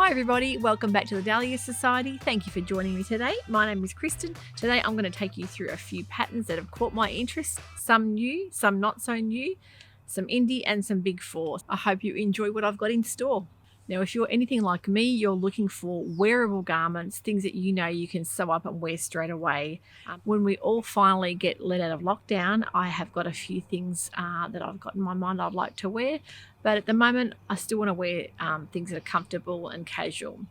Hi everybody, welcome back to the Dahlia Society. Thank you for joining me today. My name is Kristen. Today I'm going to take you through a few patterns that have caught my interest, some new, some not so new, some indie and some big four. I hope you enjoy what I've got in store. Now, if you're anything like me, you're looking for wearable garments, things that you know you can sew up and wear straight away. When we all finally get let out of lockdown, I have got a few things that I've got in my mind I'd like to wear. But at the moment, I still want to wear things that are comfortable and casual.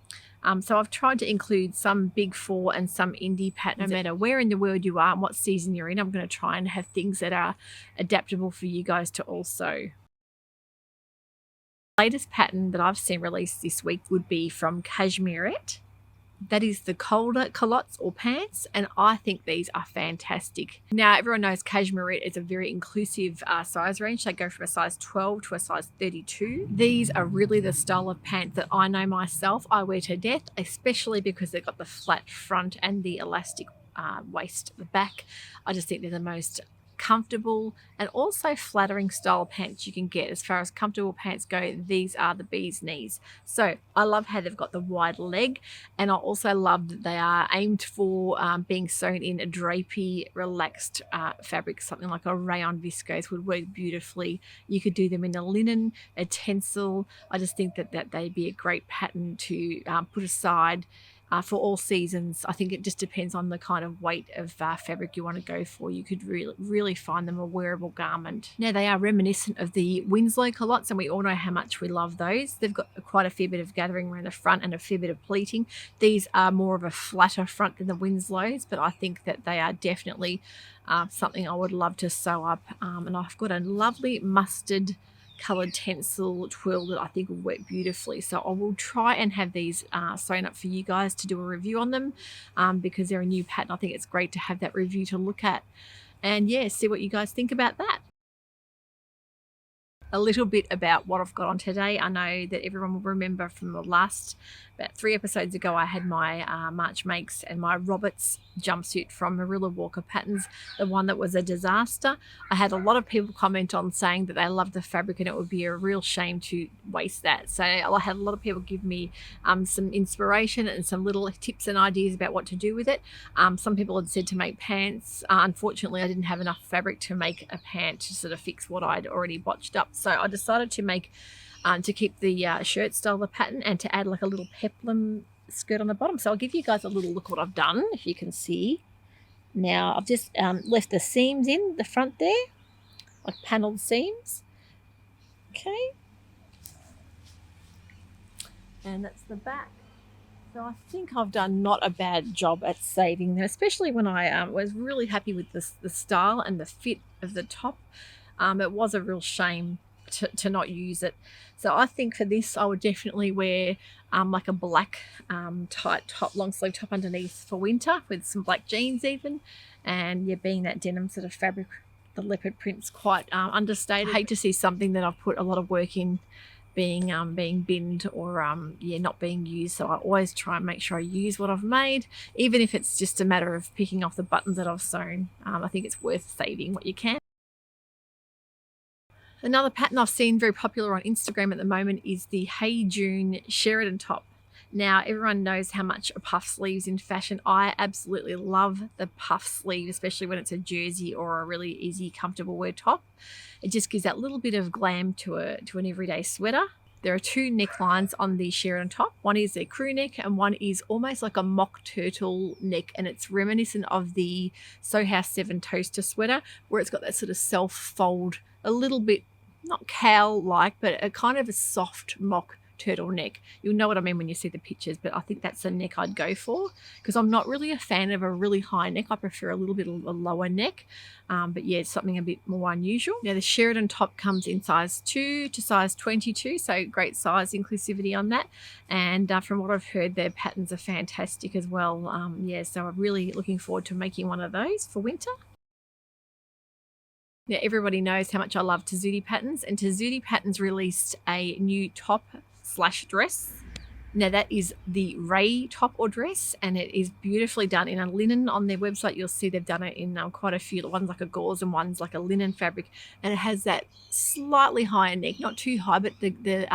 So I've tried to include some big four and some indie patterns. No matter where in the world you are and what season you're in, I'm going to try and have things that are adaptable for you guys to also. The latest pattern that I've seen released this week would be from Cashmerette. That is the Calder culottes or pants, and I think these are fantastic. Now, everyone knows Cashmerette is a very inclusive size range. They go from a size 12 to a size 32. These are really the style of pants that I know myself I wear to death, especially because they've got the flat front and the elastic waist at the back. I just think they're the most comfortable and also flattering style pants you can get. As far as comfortable pants go, these are the bee's knees. So I love how they've got the wide leg, and I also love that they are aimed for being sewn in a drapey, relaxed fabric. Something like a rayon viscose would work beautifully. You could do them in a linen, a tencel. I just think that they'd be a great pattern to put aside for all seasons. I think it just depends on the kind of weight of fabric you want to go for. You could really find them a wearable garment. Now, they are reminiscent of the Winslow culottes, and we all know how much we love those. They've got quite a fair bit of gathering around the front and a fair bit of pleating. These are more of a flatter front than the Winslows, but I think that they are definitely something I would love to sew up. And I've got a lovely mustard coloured tencel twill that I think will work beautifully. So I will try and have these sewn up for you guys to do a review on them because they're a new pattern. I think it's great to have that review to look at and yeah, see what you guys think about that. A little bit about what I've got on today. I know that everyone will remember from the last about 3 episodes ago, I had my March Makes and my Roberts jumpsuit from Marilla Walker Patterns, the one that was a disaster. I had a lot of people comment on saying that they loved the fabric and it would be a real shame to waste that. So I had a lot of people give me some inspiration and some little tips and ideas about what to do with it. Some people had said to make pants. Unfortunately, I didn't have enough fabric to make a pant to sort of fix what I'd already botched up. So I decided to make to keep the shirt style of the pattern and to add like a little peplum skirt on the bottom. So I'll give you guys a little look what I've done, if you can see. Now I've just left the seams in the front there, like panelled seams. Okay. And that's the back. So I think I've done not a bad job at saving them, especially when I was really happy with the style and the fit of the top. It was a real shame to not use it. So I think for this I would definitely wear like a black tight top, long sleeve top underneath for winter with some black jeans even. And yeah, being that denim sort of fabric, the leopard print's quite understated. I hate to see something that I've put a lot of work in being binned or not being used. So I always try and make sure I use what I've made, even if it's just a matter of picking off the buttons that I've sewn. I think it's worth saving what you can. Another pattern I've seen very popular on Instagram at the moment is the Hey June Sheridan top. Now, everyone knows how much a puff sleeve's in fashion. I absolutely love the puff sleeve, especially when it's a jersey or a really easy, comfortable wear top. It just gives that little bit of glam to an everyday sweater. There are 2 necklines on the Sheridan top. One is a crew neck and one is almost like a mock turtle neck, and it's reminiscent of the Sew House 7 toaster sweater where it's got that sort of self-fold, a little bit, not cowl-like, but a kind of a soft mock turtleneck. You'll know what I mean when you see the pictures, but I think that's the neck I'd go for because I'm not really a fan of a really high neck. I prefer a little bit of a lower neck, but yeah, it's something a bit more unusual. Now, the Sheridan top comes in size 2 to size 22, so great size inclusivity on that. And from what I've heard, their patterns are fantastic as well. So I'm really looking forward to making one of those for winter. Now, everybody knows how much I love Tessuti Patterns, and Tessuti Patterns released a new top/dress. Now, that is the Rae top or dress, and it is beautifully done in a linen. On their website, you'll see they've done it in quite a few. One's like a gauze and one's like a linen fabric, and it has that slightly higher neck, not too high, but the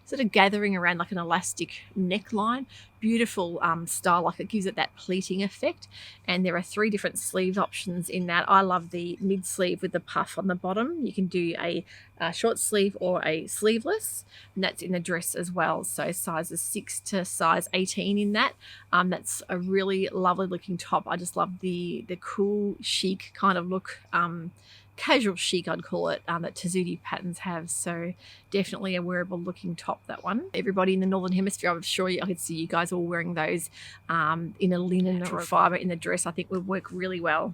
sort of gathering around like an elastic neckline. Beautiful style, like it gives it that pleating effect. And there are 3 different sleeve options in that. I love the mid sleeve with the puff on the bottom. You can do a short sleeve or a sleeveless, and that's in the dress as well. So sizes 6 to size 18 in that. That's a really lovely looking top. I just love the cool chic kind of look, casual chic I'd call it, that Tessuti patterns have. So definitely a wearable looking top, that one. Everybody in the Northern Hemisphere, I'm sure I could see you guys all wearing those in a linen or fibre in the dress. I think would work really well.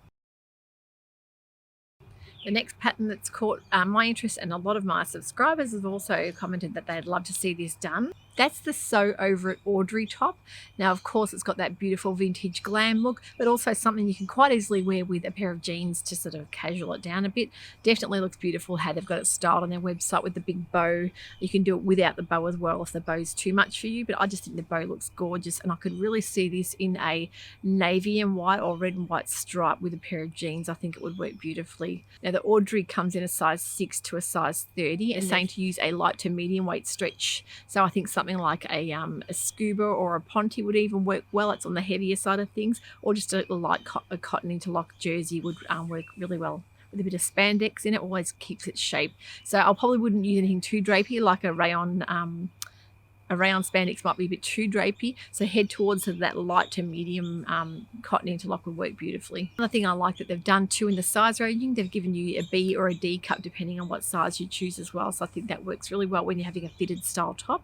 The next pattern that's caught my interest, and a lot of my subscribers have also commented that they'd love to see this done. That's the Sew Over It Audrey top. Now, of course, it's got that beautiful vintage glam look, but also something you can quite easily wear with a pair of jeans to sort of casual it down a bit. Definitely looks beautiful how they've got it styled on their website with the big bow. You can do it without the bow as well if the bow's too much for you, but I just think the bow looks gorgeous, and I could really see this in a navy and white or red and white stripe with a pair of jeans. I think it would work beautifully. Now, the Audrey comes in a size 6 to a size 30, and saying to use a light to medium weight stretch. So I think something like a scuba or a ponte would even work well. It's on the heavier side of things, or just a light cotton interlock jersey would work really well. With a bit of spandex in it, always keeps its shape. So I probably wouldn't use anything too drapey, like a rayon spandex might be a bit too drapey, so head towards that light to medium cotton interlock would work beautifully. Another thing I like that they've done too in the size ranging, they've given you a B or a D cup depending on what size you choose as well, so I think that works really well when you're having a fitted style top.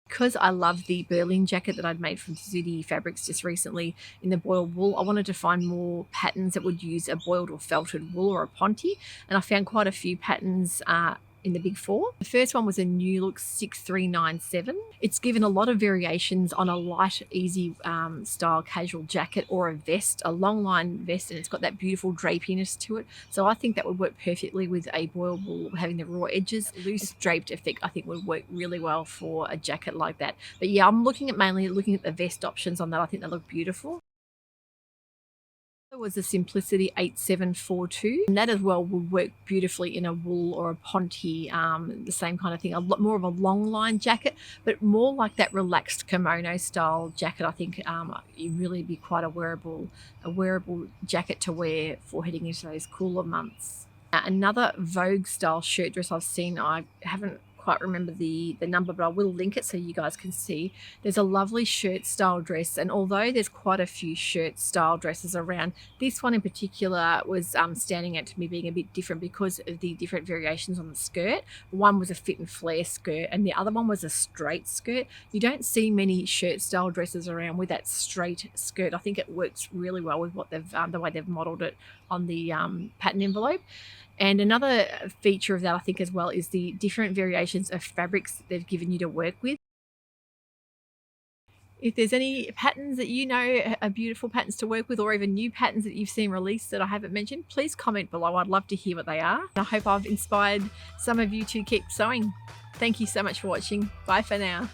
Because I love the Berlin jacket that I'd made from Tessuti Fabrics just recently in the boiled wool, I wanted to find more patterns that would use a boiled or felted wool or a ponte, and I found quite a few patterns in the big 4. The first one was a New Look 6397. It's given a lot of variations on a light, easy style casual jacket or a vest, a long line vest, and it's got that beautiful drapiness to it. So I think that would work perfectly with a boiled wool having the raw edges. Loose draped effect I think would work really well for a jacket like that. But yeah, I'm mainly looking at the vest options on that. I think they look beautiful. Was the Simplicity 8742, and that as well would work beautifully in a wool or a ponte, the same kind of thing. A lot more of a long line jacket, but more like that relaxed kimono style jacket. I think you'd really be quite a wearable jacket to wear for heading into those cooler months. Another Vogue style shirt dress I've seen, I haven't quite remember the number, but I will link it so you guys can see. There's a lovely shirt style dress, and although there's quite a few shirt style dresses around, this one in particular was standing out to me being a bit different because of the different variations on the skirt. One was a fit and flare skirt and the other one was a straight skirt. You don't see many shirt style dresses around with that straight skirt. I think it works really well with what they've the way they've modeled it on the pattern envelope. And another feature of that, I think, as well, is the different variations of fabrics that they've given you to work with. If there's any patterns that you know are beautiful patterns to work with, or even new patterns that you've seen released that I haven't mentioned, please comment below. I'd love to hear what they are. And I hope I've inspired some of you to keep sewing. Thank you so much for watching. Bye for now.